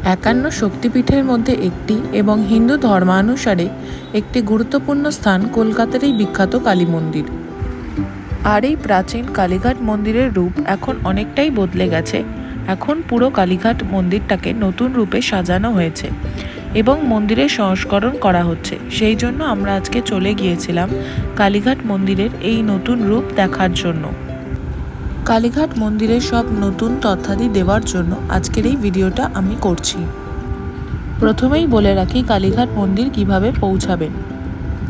51 শক্তিপীঠের মধ্যে একটি এবং হিন্দু ধর্মানুসারে একটি গুরুত্বপূর্ণ স্থান কলকাতার এই বিখ্যাত কালী মন্দির। আর এই প্রাচীন কালীঘাট মন্দিরের রূপ এখন অনেকটাই বদলে গেছে। এখন পুরো কালীঘাট মন্দিরটাকে নতুন রূপে সাজানো হয়েছে এবং মন্দিরের সংস্করণ করা হচ্ছে। সেই জন্য আমরা আজকে চলে গিয়েছিলাম কালীঘাট মন্দিরের এই নতুন রূপ দেখার জন্য। কালীঘাট মন্দিরের সব নতুন তথ্যাদি দেওয়ার জন্য আজকের এই ভিডিওটা আমি করছি। প্রথমেই বলে রাখি কালীঘাট মন্দির কিভাবে পৌঁছাবেন।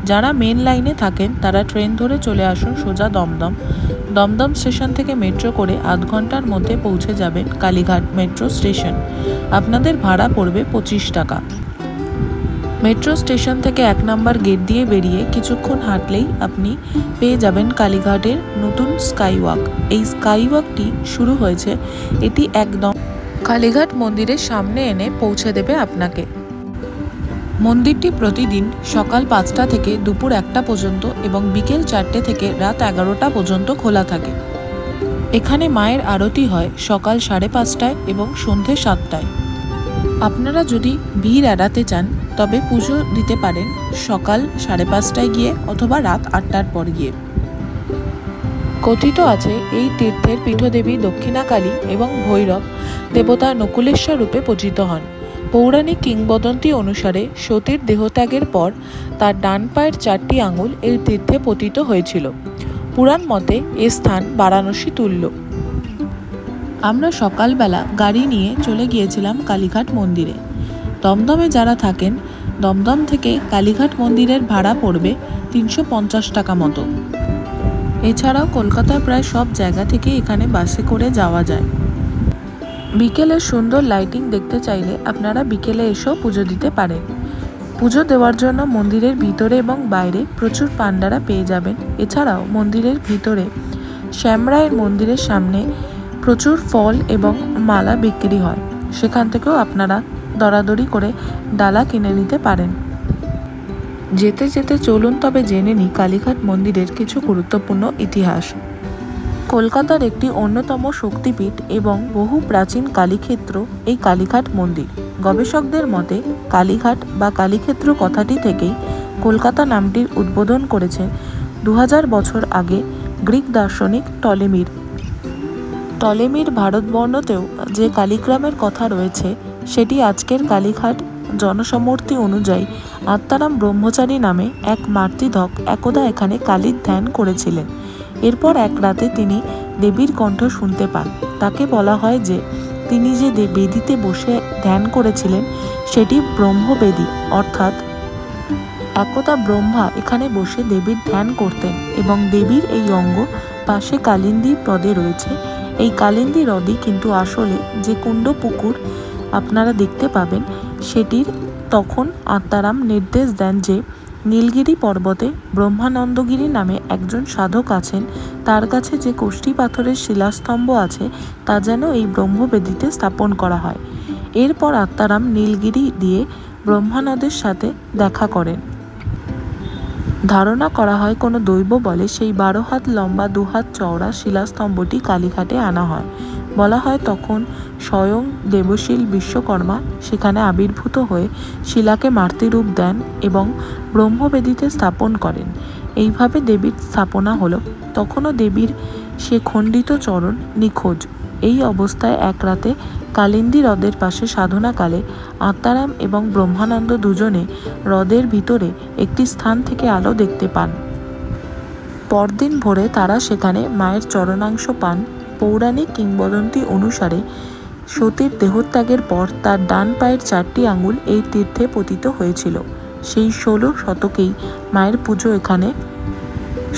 যারা মেন লাইনে থাকেন তারা ট্রেন ধরে চলে আসুন সোজা দমদম স্টেশন থেকে মেট্রো করে আধ ঘন্টার মধ্যে পৌঁছে যাবেন কালীঘাট মেট্রো স্টেশন। আপনাদের ভাড়া পড়বে 25 টাকা। মেট্রো স্টেশন থেকে 1 নম্বর গেট দিয়ে বেরিয়ে কিছুক্ষণ হাঁটলেই আপনি পেয়ে যাবেন কালীঘাটের নতুন স্কাইওয়াক। এই স্কাইওয়াকটি শুরু হয়েছে, এটি একদম কালীঘাট মন্দিরের সামনে এনে পৌঁছে দেবে আপনাকে। মন্দিরটি প্রতিদিন সকাল 5টা থেকে দুপুর 1টা পর্যন্ত এবং বিকেল 4টে থেকে রাত 11টা পর্যন্ত খোলা থাকে। এখানে মায়ের আরতি হয় সকাল 5:30টায় এবং সন্ধে 7টায়। আপনারা যদি ভিড় এড়াতে চান তবে পুজো দিতে পারেন সকাল 5:30টায় গিয়ে অথবা রাত 8টার পর গিয়ে। কথিত আছে এই তীর্থের পীঠদেবী দক্ষিণাকালী এবং ভৈরব দেবতা নকুলেশ্বর রূপে পূজিত হন। পৌরাণিক কিংবদন্তি অনুসারে সতীর দেহত্যাগের পর তার ডান পায়ের 4টি আঙুল এই তীর্থে পতিত হয়েছিল। পুরাণ মতে এ স্থান বারাণসী তুল্য। আমরা সকালবেলা গাড়ি নিয়ে চলে গিয়েছিলাম কালীঘাট মন্দিরে। দমদমে যারা থাকেন দমদম থেকে কালীঘাট মন্দিরের ভাড়া পড়বে 350 টাকা মতো। এছাড়াও কলকাতার প্রায় সব জায়গা থেকে এখানে বাসে করে যাওয়া যায়। বিকেলের সুন্দর লাইটিং দেখতে চাইলে আপনারা বিকেলে এসেও পুজো দিতে পারেন। পুজো দেওয়ার জন্য মন্দিরের ভিতরে এবং বাইরে প্রচুর পান্ডারা পেয়ে যাবেন। এছাড়াও মন্দিরের ভিতরে শ্যামরায়ের মন্দিরের সামনে প্রচুর ফল এবং মালা বিক্রি হয়, সেখান থেকেও আপনারা দরাদরি করে ডালা কিনে নিতে পারেন। যেতে যেতে চলুন তবে জেনে নিই কালীঘাট মন্দিরের কিছু গুরুত্বপূর্ণ ইতিহাস। কলকাতার একটি অন্যতম শক্তিপীঠ এবং বহু প্রাচীন কালীক্ষেত্র এই কালীঘাট মন্দির। গবেষকদের মতে কালীঘাট বা কালীক্ষেত্র কথাটি থেকেই কলকাতা নামটির উদ্বোধন করেছে 2000 বছর আগে গ্রিক দার্শনিক টলেমির ভারতবর্ণতেও যে কালীগ্রামের কথা রয়েছে সেটি আজকের কালীঘাট। জনসমর্থি অনুযায়ী আত্মারাম ব্রহ্মচারী নামে এক মাতৃধক একদা এখানে কালীর ধ্যান করেছিলেন। এরপর এক রাতে তিনি দেবীর কণ্ঠ শুনতে পান। তাকে বলা হয় যে তিনি যে বেদিতে বসে ধ্যান করেছিলেন সেটি ব্রহ্মবেদী, অর্থাৎ একদা ব্রহ্মা এখানে বসে দেবীর ধ্যান করতেন এবং দেবীর এই অঙ্গ পাশে কালিন্দী হ্রদে রয়েছে। এই কালিন্দী হ্রদই কিন্তু আসলে যে কুণ্ড পুকুর আপনারা দেখতে পাবেন সেটির তখন আত্মারাম নির্দেশ দেন যে নীলগিরি পর্বতে ব্রহ্মানন্দগিরি নামে একজন সাধক আছেন, তার কাছে যে কোষ্ঠী পাথরের শিলাস্তম্ভ আছে তা যেন এই ব্রহ্মবেদিতে স্থাপন করা হয়। এরপর আত্মারাম নীলগিরি দিয়ে ব্রহ্মানন্দের সাথে দেখা করেন। ধারণা করা হয় কোনো দৈব বলে সেই 12 হাত লম্বা 2 হাত চওড়া শিলাস্তম্ভটি কালীঘাটে আনা হয়। বলা হয় তখন স্বয়ং দেবশীল বিশ্বকর্মা সেখানে আবির্ভূত হয়ে শিলাকে মাতৃরূপ দেন এবং ব্রহ্মবেদিতে স্থাপন করেন। এইভাবে দেবীর স্থাপনা হলো। তখনও দেবীর সে খণ্ডিত চরণ নিখোঁজ। এই অবস্থায় এক রাতে কালিন্দী হ্রদের পাশে সাধনাকালে আত্মারাম এবং ব্রহ্মানন্দ দুজনে হ্রদের ভিতরে একটি স্থান থেকে আলো দেখতে পান। পরদিন ভোরে তারা সেখানে মায়ের চরণাংশ পান। পৌরাণিক কিংবদন্তি অনুসারে সতীর দেহত্যাগের পর তার ডান পায়ের 4টি আঙুল এই তীর্থে পতিত হয়েছিল। সেই 16 শতকেই মায়ের পুজো এখানে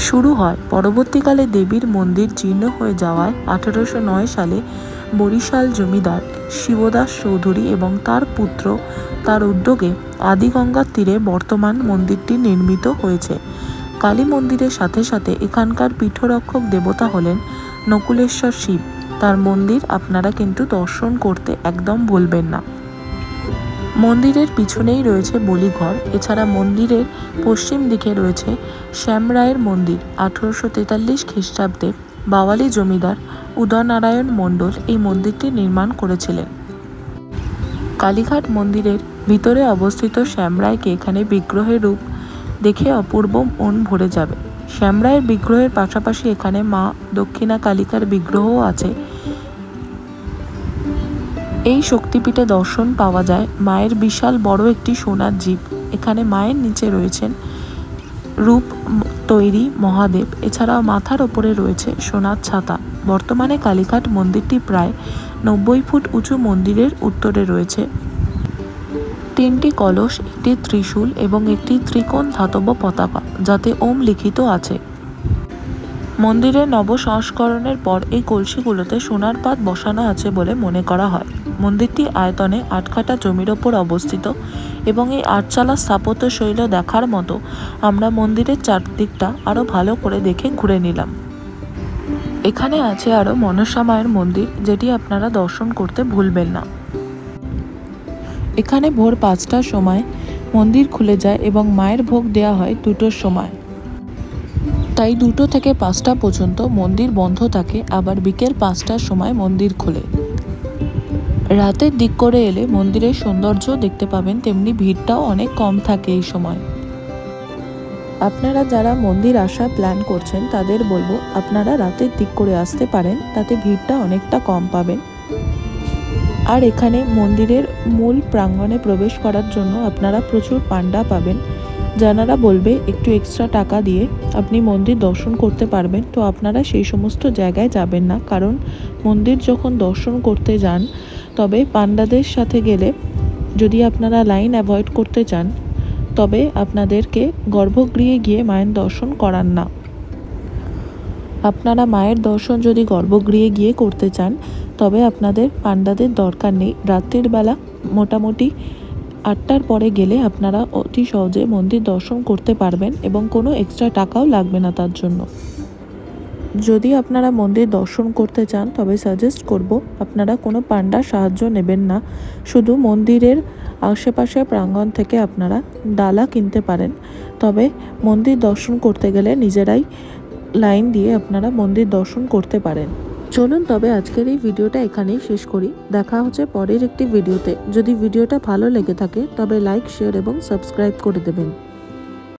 শুরু হয়। পরবর্তীকালে দেবীর মন্দির জীর্ণ হয়ে যাওয়ায় 1809 সালে বরিশাল জমিদার শিবদাস চৌধুরী এবং তার পুত্র তার উদ্যোগে আদিগঙ্গার তীরে বর্তমান মন্দিরটি নির্মিত হয়েছে। কালী মন্দিরের সাথে সাথে এখানকার পীঠরক্ষক দেবতা হলেন নকুলেশ্বর শিব। তার মন্দির আপনারা কিন্তু দর্শন করতে একদম ভুলবেন না। মন্দিরের পিছনেই রয়েছে বলিঘর। এছাড়া মন্দিরের পশ্চিম দিকে রয়েছে শ্যামরায়ের মন্দির। 1843 খ্রিস্টাব্দে বাওয়ালি জমিদার উদয়নারায়ণ মণ্ডল এই মন্দিরটি নির্মাণ করেছিলেন। কালীঘাট মন্দিরের ভিতরে অবস্থিত শ্যামরায়কে এখানে বিগ্রহের রূপ দেখে অপূর্ব মন ভরে যাবে। শ্যামরায়ের বিগ্রহের পাশাপাশি এখানে মা দক্ষিণা কালিকার বিগ্রহও আছে। এই শক্তিপীঠে দর্শন পাওয়া যায় মায়ের বিশাল বড় একটি সোনার জিভ। এখানে মায়ের নিচে রয়েছেন রূপ তৈরি মহাদেব, এছাড়াও মাথার ওপরে রয়েছে সোনার ছাতা। বর্তমানে কালীঘাট মন্দিরটি প্রায় 90 ফুট উঁচু। মন্দিরের উত্তরে রয়েছে 3টি কলস, একটি ত্রিশূল এবং একটি ত্রিকোণ ধাতব পতাকা, যাতে ওম লিখিত আছে। মন্দিরের নবসংস্করণের পর এই কলসিগুলোতে সোনার পাত বসানো আছে বলে মনে করা হয়। মন্দিরটি আয়তনে 8 কাঠা জমির ওপর অবস্থিত এবং এই 8 চালা স্থাপত্য শৈলী দেখার মতো। আমরা মন্দিরের চারদিকটা আরও ভালো করে দেখে ঘুরে নিলাম। এখানে আছে আরও মনসা মায়ের মন্দির, যেটি আপনারা দর্শন করতে ভুলবেন না। এখানে ভোর 5টার সময় মন্দির খুলে যায় এবং মায়ের ভোগ দেওয়া হয় 2টোর সময়। তাই 2টো থেকে 5টা পর্যন্ত মন্দির বন্ধ থাকে, আবার বিকেল 5টার সময় মন্দির খোলে। রাতের দিক করে এলে মন্দিরের সৌন্দর্য দেখতে পাবেন, তেমনি ভিড়টাও অনেক কম থাকে এই সময়। আপনারা যারা মন্দির আসার প্ল্যান করছেন তাদের বলবো আপনারা রাতের দিক করে আসতে পারেন, তাতে ভিড়টা অনেকটা কম পাবেন। আর এখানে মন্দিরের মূল প্রাঙ্গণে প্রবেশ করার জন্য আপনারা প্রচুর পান্ডা পাবেন, যারা বলবে একটু এক্সট্রা টাকা দিয়ে আপনি মন্দির দর্শন করতে পারবেন। তো আপনারা সেই সমস্ত জায়গায় যাবেন না, কারণ মন্দির যখন দর্শন করতে যান তবে পান্ডাদের সাথে গেলে যদি আপনারা লাইন অ্যাভয়েড করতে চান তবে আপনাদেরকে গর্ভগৃহে গিয়ে মায়ের দর্শন করান না। আপনারা মায়ের দর্শন যদি গর্ভগৃহে গিয়ে করতে চান তবে আপনাদের পান্ডাদের দরকার নেই। রাত্রির বেলা মোটামুটি 8টার পরে গেলে আপনারা অতি সহজে মন্দির দর্শন করতে পারবেন এবং কোনো এক্সট্রা টাকাও লাগবে না তার জন্য। যদি আপনারা মন্দির দর্শন করতে চান তবে সাজেস্ট করব আপনারা কোনো পান্ডার সাহায্য নেবেন না, শুধু মন্দিরের আশেপাশে প্রাঙ্গণ থেকে আপনারা ডালা কিনতে পারেন। তবে মন্দির দর্শন করতে গেলে নিজেরাই লাইন দিয়ে আপনারা মন্দির দর্শন করতে পারেন। চলুন তবে আজকের এই ভিডিওটা এখানেই শেষ করি। দেখা হচ্ছে পরের একটি ভিডিওতে। যদি ভিডিওটা ভালো লেগে থাকে তবে লাইক, শেয়ার এবং সাবস্ক্রাইব করে দেবেন।